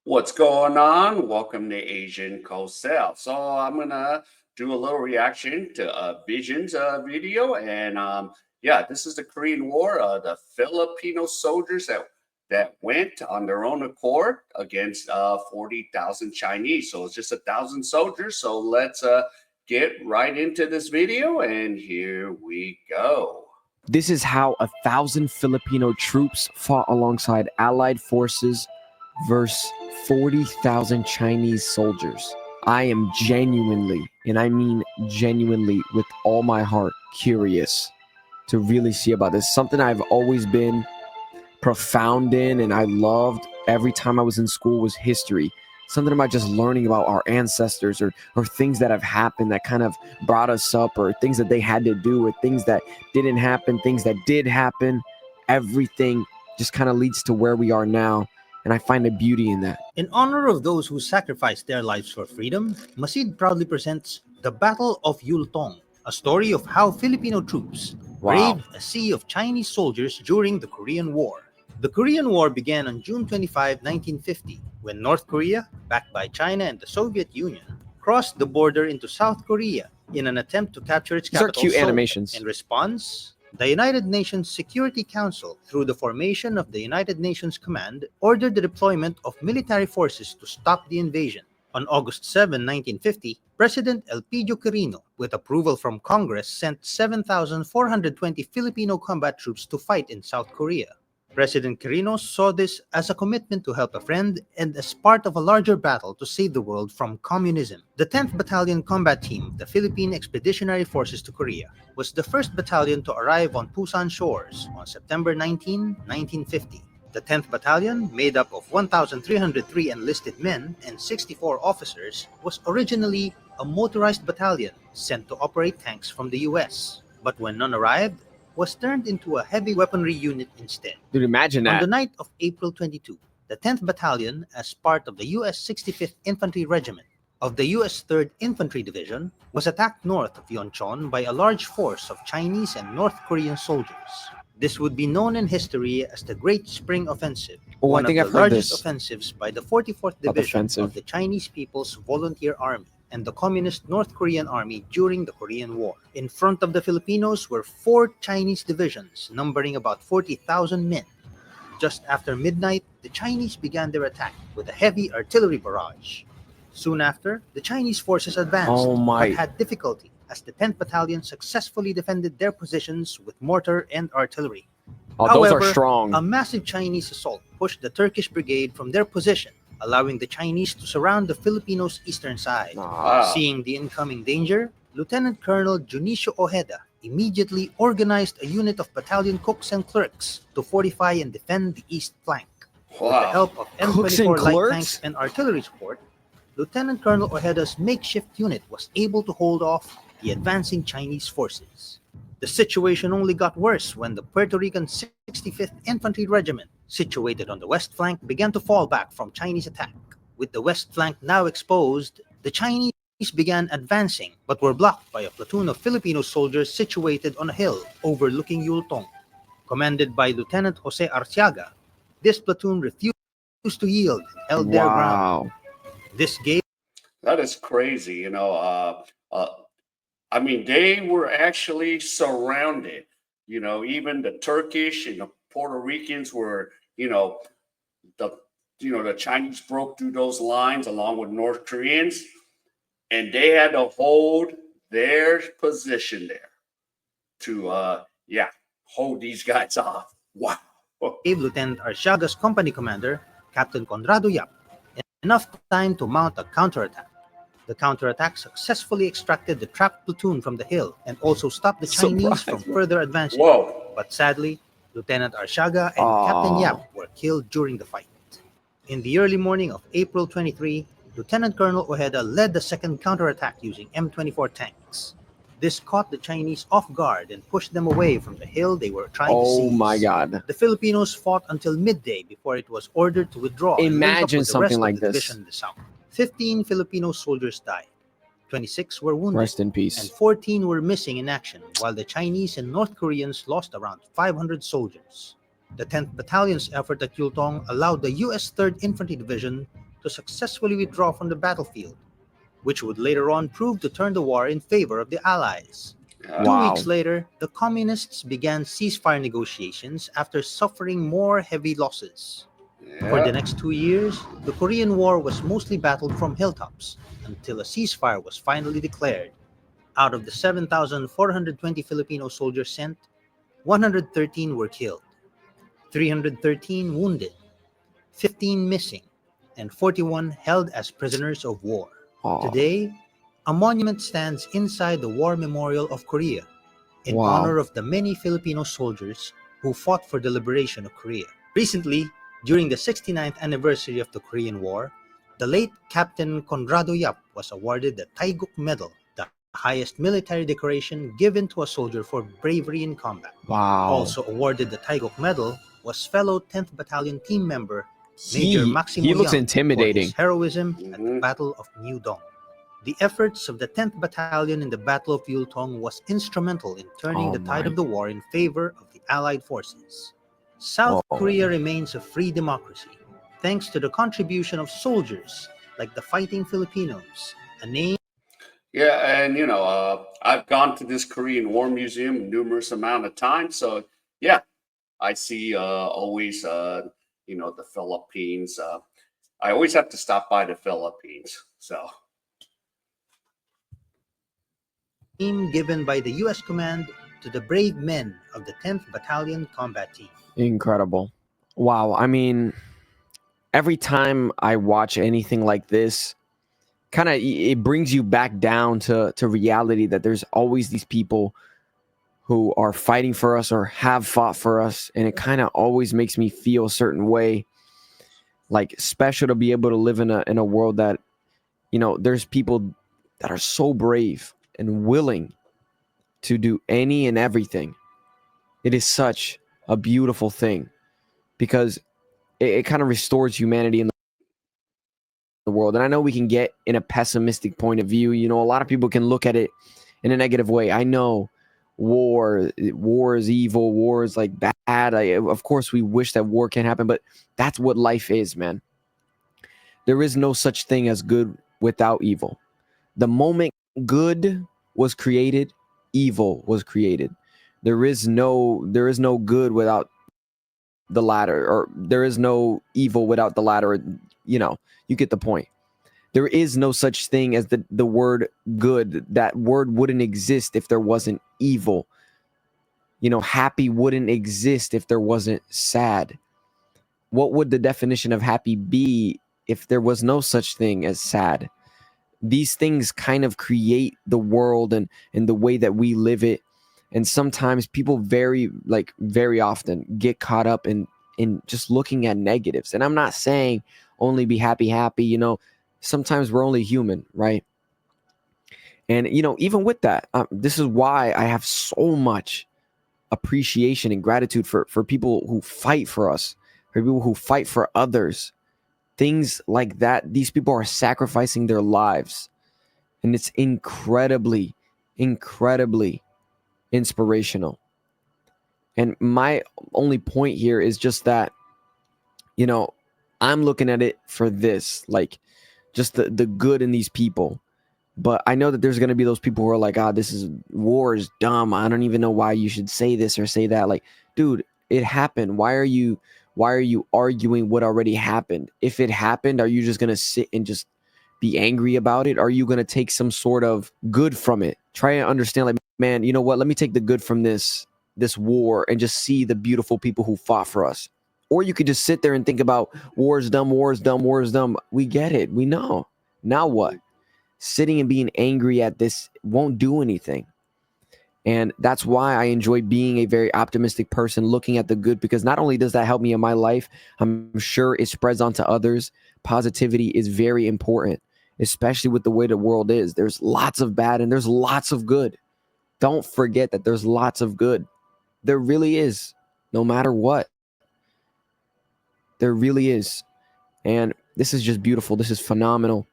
What's going on? Welcome to Asian Cosell. So I'm gonna do a little reaction to Vision's video, and yeah, this is the Korean War. The Filipino soldiers that went on their own accord against 40,000 Chinese. So it's just 1,000 soldiers. So let's get right into this video, and here we go. This is how 1,000 Filipino troops fought alongside Allied forces versus 40,000 Chinese soldiers. I am genuinely, and I mean genuinely with all my heart, curious to really see about this. Something I've always been profound in and I loved every time I was in school was history. Something about just learning about our ancestors or things that have happened that kind of brought us up, or things that they had to do, or things that didn't happen, things that did happen. Everything just kind of leads to where we are now. And I find a beauty in that. In honor of those who sacrificed their lives for freedom, Masid proudly presents The Battle of Yultong, a story of how Filipino troops braved a sea of Chinese soldiers during the Korean War. The Korean War began on June 25, 1950, when North Korea, backed by China and the Soviet Union, crossed the border into South Korea in an attempt to capture its capital, cute Seoul. Animations. In response, the United Nations Security Council, through the formation of the United Nations Command, ordered the deployment of military forces to stop the invasion. On August 7, 1950, President Elpidio Quirino, with approval from Congress, sent 7,420 Filipino combat troops to fight in South Korea. President Quirino saw this as a commitment to help a friend and as part of a larger battle to save the world from communism. The 10th Battalion Combat Team, the Philippine Expeditionary Forces to Korea, was the first battalion to arrive on Busan shores on September 19, 1950. The 10th Battalion, made up of 1,303 enlisted men and 64 officers, was originally a motorized battalion sent to operate tanks from the US. But when none arrived, was turned into a heavy weaponry unit instead. Dude, imagine that. On the night of April 22, the 10th Battalion, as part of the U.S. 65th Infantry Regiment of the U.S. 3rd Infantry Division, was attacked north of Yeoncheon by a large force of Chinese and North Korean soldiers. This would be known in history as the Great Spring Offensive, one of the largest offensives by the 44th Division of the Chinese People's Volunteer Army and the Communist North Korean Army during the Korean War. In front of the Filipinos were 4 Chinese divisions, numbering about 40,000 men. Just after midnight, the Chinese began their attack with a heavy artillery barrage. Soon after, the Chinese forces advanced, but had difficulty as the 10th Battalion successfully defended their positions with mortar and artillery. However, those are strong. A massive Chinese assault pushed the Turkish brigade from their position, allowing the Chinese to surround the Filipinos' eastern side. Seeing the incoming danger, Lieutenant Colonel Junicio Ojeda immediately organized a unit of battalion cooks and clerks to fortify and defend the east flank. With the help of M24 light tanks and artillery support, Lieutenant Colonel Ojeda's makeshift unit was able to hold off the advancing Chinese forces. The situation only got worse when the Puerto Rican 65th Infantry Regiment, situated on the west flank, began to fall back from Chinese attack. With the west flank now exposed, the Chinese began advancing but were blocked by a platoon of Filipino soldiers situated on a hill overlooking Yultong. Commanded by Lieutenant Jose Arciaga, this platoon refused to yield and held their ground. This gave... That is crazy, you know. I mean, they were actually surrounded. You know, even the Turkish and the Puerto Ricans were, the Chinese broke through those lines along with North Koreans, and they had to hold their position there to, hold these guys off. Wow. Gave Lieutenant Arciaga's company commander, Captain Conrado Yap, enough time to mount a counterattack. The counterattack successfully extracted the trapped platoon from the hill and also stopped the Chinese from further advancing. But sadly, Lieutenant Arciaga and Captain Yap were killed during the fight. In the early morning of April 23, Lieutenant Colonel Ojeda led the second counterattack using M24 tanks. This caught the Chinese off guard and pushed them away from the hill they were trying to seize. Oh my God. The Filipinos fought until midday before it was ordered to withdraw. Imagine something like this. 15 Filipino soldiers died, 26 were wounded, rest in peace, and 14 were missing in action, while the Chinese and North Koreans lost around 500 soldiers. The 10th Battalion's effort at Yultong allowed the U.S. 3rd Infantry Division to successfully withdraw from the battlefield, which would later on prove to turn the war in favor of the Allies. Yeah. 2 weeks later, the Communists began ceasefire negotiations after suffering more heavy losses. For the Yeah. next 2 years, the Korean War was mostly battled from hilltops until a ceasefire was finally declared. Out of the 7,420 Filipino soldiers sent, 113 were killed, 313 wounded, 15 missing, and 41 held as prisoners of war. Oh, Today, a monument stands inside the War Memorial of Korea in wow. honor of the many Filipino soldiers who fought for the liberation of Korea. Recently, during the 69th anniversary of the Korean War, the late Captain Conrado Yap was awarded the Taeguk Medal, the highest military decoration given to a soldier for bravery in combat. Wow. Also awarded the Taeguk Medal was fellow 10th Battalion team member Major Maximo He looks Young intimidating. for his heroism at the Mhm. Battle of New Dong. The efforts of the 10th Battalion in the Battle of Yultong was instrumental in turning Oh the tide my. of the war in favor of the Allied forces. South Oh. Korea remains a free democracy, thanks to the contribution of soldiers like the Fighting Filipinos, a name Yeah, and I've gone to this Korean War Museum numerous amount of times. So yeah, I see always the Philippines. I always have to stop by the Philippines. So given by the U.S. Command to the brave men of the 10th Battalion Combat Team. Incredible. Wow. I mean, every time I watch anything like this, kind of it brings you back down to reality that there's always these people who are fighting for us or have fought for us, and it kind of always makes me feel a certain way, like special to be able to live in a world that there's people that are so brave and willing to do any and everything. It is such a beautiful thing because it kind of restores humanity in the world. And I know we can get in a pessimistic point of view. A lot of people can look at it in a negative way. I know war is evil. War is like bad. Of course, we wish that war can't happen, but that's what life is, man. There is no such thing as good without evil. The moment good was created, evil was created. There is no good without the latter, or there is no evil without the latter. You get the point. There is no such thing as the word good. That word wouldn't exist if there wasn't evil. Happy wouldn't exist if there wasn't sad. What would the definition of happy be if there was no such thing as sad? These things kind of create the world and the way that we live it. And sometimes people very often get caught up in just looking at negatives. And I'm not saying only be happy. Sometimes we're only human, right? And even with that, this is why I have so much appreciation and gratitude for people who fight for us, for people who fight for others. Things like that. These people are sacrificing their lives. And it's incredibly, incredibly inspirational. And my only point here is just that, I'm looking at it for this, like just the good in these people. But I know that there's going to be those people who are like, war is dumb. I don't even know why you should say this or say that. Like, dude, it happened. Why are you arguing what already happened? If it happened, are you just going to sit and just be angry about it? Are you going to take some sort of good from it? Try to understand, like, man, you know what? Let me take the good from this war and just see the beautiful people who fought for us. Or you could just sit there and think about war is dumb, war is dumb, war is dumb. We get it. We know. Now what? Sitting and being angry at this won't do anything. And that's why I enjoy being a very optimistic person, looking at the good, because not only does that help me in my life, I'm sure it spreads onto others. Positivity is very important, especially with the way the world is. There's lots of bad and there's lots of good. Don't forget that there's lots of good. There really is, no matter what. There really is. And this is just beautiful. This is phenomenal.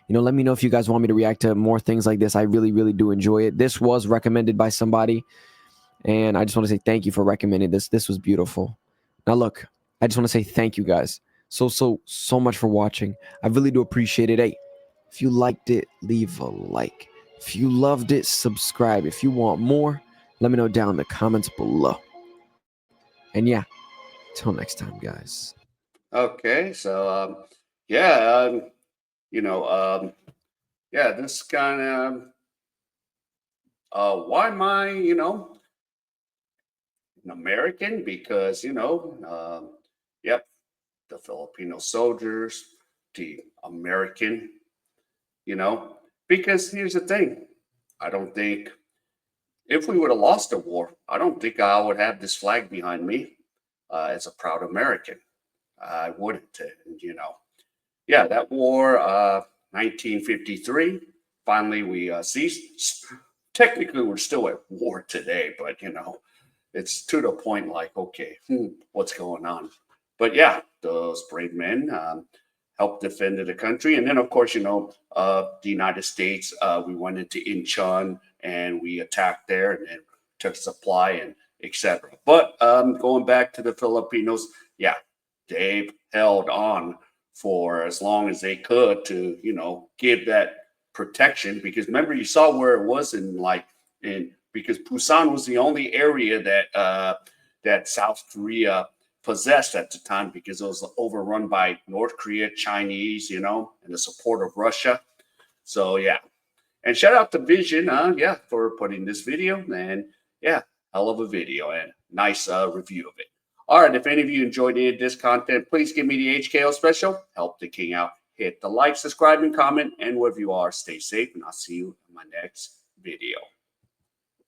Let me know if you guys want me to react to more things like this. I really, really do enjoy it. This was recommended by somebody, and I just want to say thank you for recommending this. This was beautiful. Now, look, I just want to say thank you guys so much for watching. I really do appreciate it. Hey, if you liked it, leave a like. If you loved it, subscribe. If you want more, let me know down in the comments below. And yeah, till next time, guys. Okay, so yeah, you know, yeah, this kind of why am I, an American? Because yep, the Filipino soldiers, the American, you know, because here's the thing, I don't think if we would have lost the war, I don't think I would have this flag behind me as a proud American. I wouldn't, and. Yeah, that war, 1953. Finally, we ceased. Technically, we're still at war today, but it's to the point like, okay, what's going on? But yeah, those brave men helped defend the country, and then of course, the United States. We went into Incheon and we attacked there, and then took supply and etc. But going back to the Filipinos, yeah, they held on for as long as they could to give that protection, because remember you saw where it was in because Busan was the only area that South Korea possessed at the time, because it was overrun by North Korea, Chinese, and the support of Russia. So yeah, and shout out to Vision, yeah, for putting this video, and yeah, hell of a video and nice review of it. All right, if any of you enjoyed any of this content, please give me the HKO special. Help the king out. Hit the like, subscribe, and comment. And wherever you are, stay safe, and I'll see you in my next video.